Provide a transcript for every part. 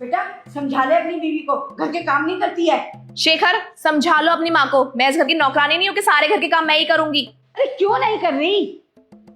बेटा समझा ले अपनी बीवी को, घर के काम नहीं करती है। शेखर समझा लो अपनी माँ को, मैं इस घर की नौकरानी नहीं हूँ कि सारे घर के काम मैं ही करूंगी। अरे क्यों नहीं कर रही,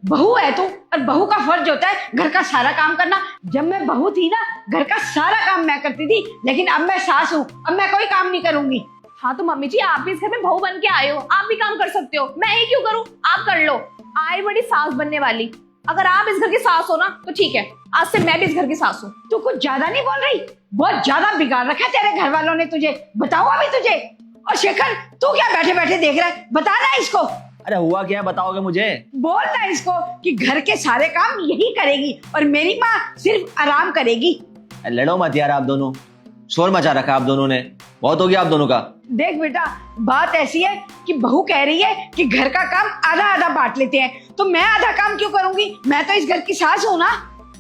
बहू है तू, और बहू का फर्ज होता है घर का सारा काम करना। जब मैं बहू थी ना, घर का सारा काम मैं करती थी, लेकिन अब मैं सास हूँ, अब मैं कोई काम नहीं करूंगी। हाँ तो मम्मी जी आप भी इस घर में बहू बन के आए हो, आप भी काम कर सकते हो, मैं ही क्यों करूँ, आप कर लो। आए बड़ी सास बनने वाली, अगर आप इस घर की सास हो ना तो ठीक है, आज से मैं भी इस घर की सास हूँ। तू कुछ ज्यादा नहीं बोल रही, बहुत ज्यादा बिगाड़ रखा है तेरे घर वालों ने तुझे, बताओ अभी तुझे। और शेखर तू क्या बैठे बैठे देख रहा है, बताना इसको। अरे हुआ क्या, बताओगे मुझे? बोलना इसको कि घर के सारे काम यही करेगी और मेरी माँ सिर्फ आराम करेगी। लड़ो मत यार आप दोनों, शोर मचा रखा आप दोनों ने, बहुत हो गया आप दोनों का। देख बेटा बात ऐसी है कि बहू कह रही है कि घर का काम आधा आधा बांट लेते हैं, तो मैं आधा काम क्यों करूंगी, मैं तो इस घर की सास हूँ ना।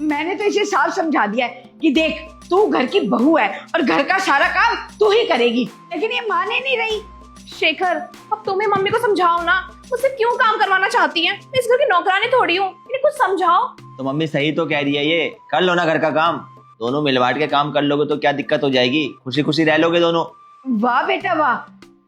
मैंने तो इसे साफ समझा दिया है कि देख तू घर की बहू है और घर का सारा काम तू ही करेगी, लेकिन ये माने नहीं रही। शेखर अब तुम्हें मम्मी को समझाओ ना, मुझसे क्यों काम करवाना चाहती है, मैं इस घर की नौकरानी थोड़ी हूँ, इन्हें कुछ समझाओ। तो मम्मी सही तो कह रही है, ये कर लो ना घर का काम, दोनों मिल बांट के काम कर लोगे तो क्या दिक्कत हो जाएगी, खुशी खुशी रह लोगे दोनों। वाह बेटा वाह,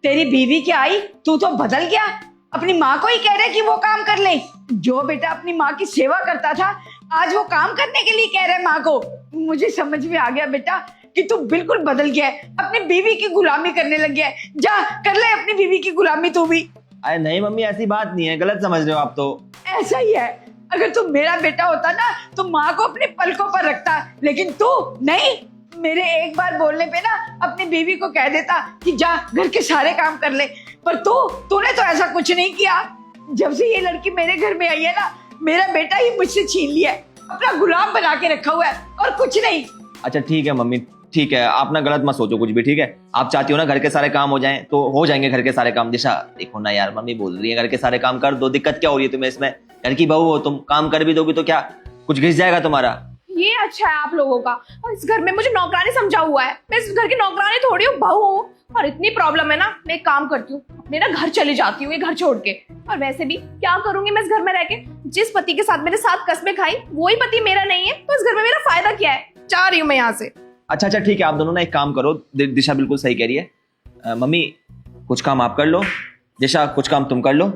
तेरी बीवी क्या आई, तू तो बदल गया, अपनी माँ को ही कह रहे कि वो काम कर ले। जो बेटा अपनी माँ की सेवा करता था, आज वो काम करने के लिए कह रहे माँ को। मुझे समझ में आ गया बेटा कि तू बिल्कुल बदल गया है, अपनी बीवी की गुलामी करने लग गया है। जा कर ले अपनी बीवी की गुलामी तू भी। अरे नहीं मम्मी ऐसी बात नहीं है, गलत समझ रहे हो आप तो। ऐसा ही है, अगर तू मेरा बेटा होता ना तो माँ को अपने पलकों पर रखता, लेकिन तू नहीं, मेरे एक बार बोलने पे ना अपनी बीवी को कह देता कि जा घर के सारे काम कर ले। पर तूने तो ऐसा कुछ नहीं किया। जब से ये लड़की मेरे घर में आई है ना, मेरा बेटा ही मुझसे छीन लिया है, अपना गुलाम बना के रखा हुआ है और कुछ नहीं। अच्छा ठीक है मम्मी, ठीक है, आप ना गलत मत सोचो कुछ भी, ठीक है। आप चाहती हो ना घर के सारे काम हो जाएं तो हो जाएंगे घर के सारे काम। दिशा देखो ना यार, मम्मी बोल रही है घर के सारे काम कर दो, दिक्कत क्या हो रही है तुम्हें इसमें, घर की बहू हो तुम, काम कर भी दोगी तो क्या कुछ घिस जाएगा तुम्हारा। ये अच्छा है आप लोगों का, और इस घर में मुझे नौकरानी समझा हुआ है, मैं इस घर की नौकरानी थोड़ी हूँ, बहू हूँ। और इतनी प्रॉब्लम है ना, मैं एक काम करती हूँ, अपने ना घर चली जाती हूँ ये घर छोड़ के। और वैसे भी क्या करूंगी मैं इस घर में रह के, जिस पति के साथ मेरे साथ कस्में खाई वही पति मेरा नहीं है, तो इस घर में मेरा फायदा क्या है, जा रही हूँ मैं यहाँ से। अच्छा अच्छा ठीक है, आप दोनों ना एक काम करो, दिशा बिल्कुल सही कह रही है। मम्मी कुछ काम आप कर लो, दिशा कुछ काम तुम कर लो,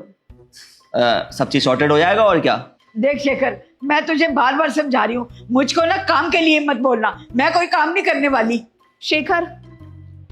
सब चीज सॉर्टेड हो जाएगा और क्या। देख शेखर मैं तुझे बार बार समझा रही हूँ, मुझको ना काम के लिए मत बोलना, मैं कोई काम नहीं करने वाली। शेखर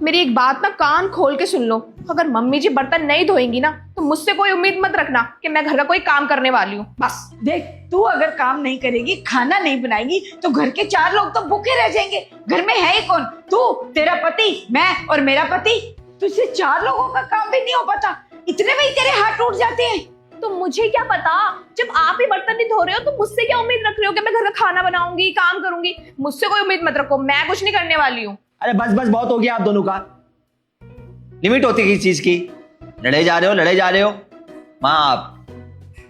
मेरी एक बात ना कान खोल के सुन लो, अगर मम्मी जी बर्तन नहीं धोएंगी ना तो मुझसे कोई उम्मीद मत रखना कि मैं घर का कोई काम करने वाली हूँ। बस देख तू अगर काम नहीं करेगी, खाना नहीं बनाएगी, तो घर के 4 लोग तो भूखे रह जाएंगे। घर में है ही कौन, तू, तेरा पति, मैं और मेरा पति। तुझसे 4 लोगों का काम भी नहीं हो पाता, इतने में ही तेरे हाथ टूट जाते हैं। तो मुझे क्या पता, जब आप ही बर्तन नहीं धो रहे हो तो मुझसे क्या उम्मीद रख रहे हो कि मैं घर का खाना बनाऊंगी, काम करूंगी। मुझसे कोई उम्मीद मत रखो, मैं कुछ नहीं करने वाली हूँ। अरे बस बस बहुत हो गया आप दोनों का, लिमिट होती है किसी चीज की, लड़े जा रहे हो। माँ आप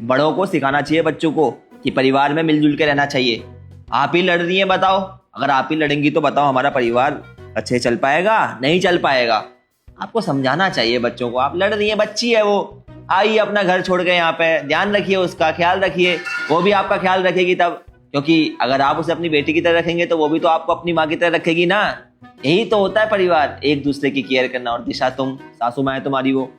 बड़ों को सिखाना चाहिए बच्चों को कि परिवार में मिलजुल के रहना चाहिए। आप ही लड़ रही हैं, बताओ, अगर आप ही लड़ेंगी तो बताओ हमारा परिवार अच्छे चल पाएगा, नहीं चल पाएगा। आपको समझाना चाहिए बच्चों को, आप लड़ रही हैं, बच्ची है वो, आई अपना घर छोड़ के यहाँ पे, ध्यान रखिए उसका, ख्याल रखिए, वो भी आपका ख्याल रखेगी तब, क्योंकि अगर आप उसे अपनी बेटी की तरह रखेंगे तो वो भी तो आपको अपनी माँ की तरह रखेगी ना। यही तो होता है परिवार, एक दूसरे की केयर करना। और दिशा तुम सासू माँ है तुम्हारी, वो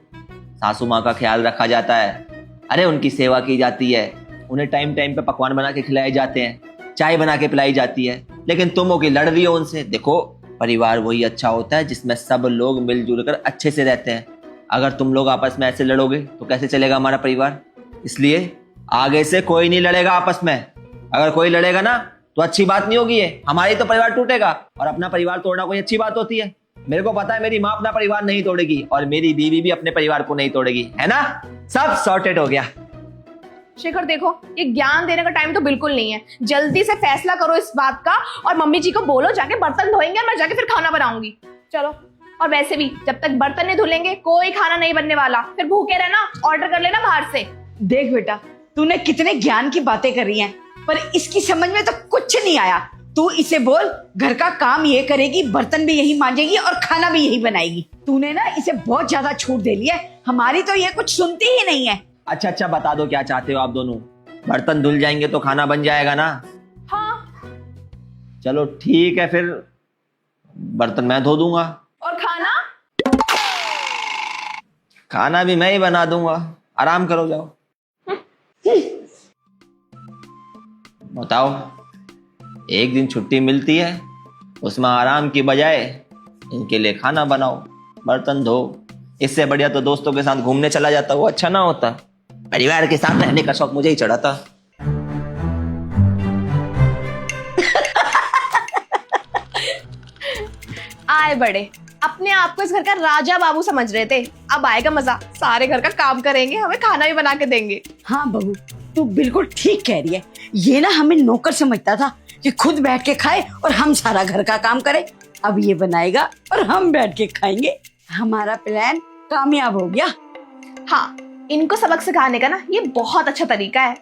सासू माँ का ख्याल रखा जाता है, अरे उनकी सेवा की जाती है, उन्हें टाइम टाइम पे पकवान बना के खिलाए जाते हैं, चाय बना के पिलाई जाती है, लेकिन तुम हो कि लड़ रही हो उनसे। देखो परिवार वही अच्छा होता है जिसमें सब लोग मिलजुल कर अच्छे से रहते हैं। अगर तुम लोग आपस में ऐसे लड़ोगे तो कैसे चलेगा हमारा परिवार। इसलिए आगे से कोई नहीं लड़ेगा आपस में, अगर कोई लड़ेगा ना तो अच्छी बात नहीं होगी, ये हमारी तो परिवार टूटेगा, और अपना परिवार तोड़ना कोई अच्छी बात होती है। मेरे को पता है मेरी माँ अपना परिवार नहीं तोड़ेगी और मेरी बीवी भी अपने परिवार को नहीं तोड़ेगी, है ना। सब सॉर्टेड हो गया। शेखर देखो ये ज्ञान देने का टाइम तो बिल्कुल नहीं है, जल्दी से फैसला करो इस बात का, और मम्मी जी को बोलो जाके बर्तन धोएंगे और मैं जाके फिर खाना बनाऊंगी। चलो, और वैसे भी जब तक बर्तन नहीं धुलेंगे कोई खाना नहीं बनने वाला, फिर भूखे रहना, ऑर्डर कर लेना बाहर से। देख बेटा तूने कितने ज्ञान की बातें कर रही हैं, पर इसकी समझ में तो कुछ नहीं आया। तू इसे बोल घर का काम ये करेगी, बर्तन भी यही मांजेगी और खाना भी यही बनाएगी। तूने ना इसे बहुत ज्यादा छूट दे ली है, हमारी तो ये कुछ सुनती ही नहीं है। अच्छा अच्छा बता दो क्या चाहते हो आप दोनों, बर्तन धुल जाएंगे तो खाना बन जाएगा ना। हाँ चलो ठीक है फिर, बर्तन मैं धो दूंगा, और खाना? खाना भी मैं ही बना दूंगा। आराम करो, जाओ। बताओ, एक दिन छुट्टी मिलती है, उसमें आराम की बजाय इनके लिए खाना बनाओ, बर्तन धो। इससे बढ़िया तो दोस्तों के साथ घूमने चला जाता, वो अच्छा ना होता? परिवार के साथ रहने का शौक मुझे ही चढ़ा था। आए बड़े, अपने आप को इस घर का राजा बाबू समझ रहे थे, अब आएगा मजा। सारे घर का काम करेंगे, हमें खाना भी बना के देंगे। हाँ बहू, तू बिल्कुल ठीक कह रही है। ये ना हमें नौकर समझता था कि खुद बैठ के खाए और हम सारा घर का काम करें। अब ये बनाएगा और हम बैठ के खाएंगे। हमारा प्लान कामयाब हो गया। हाँ, इनको सबक सिखाने का ना ये बहुत अच्छा तरीका है।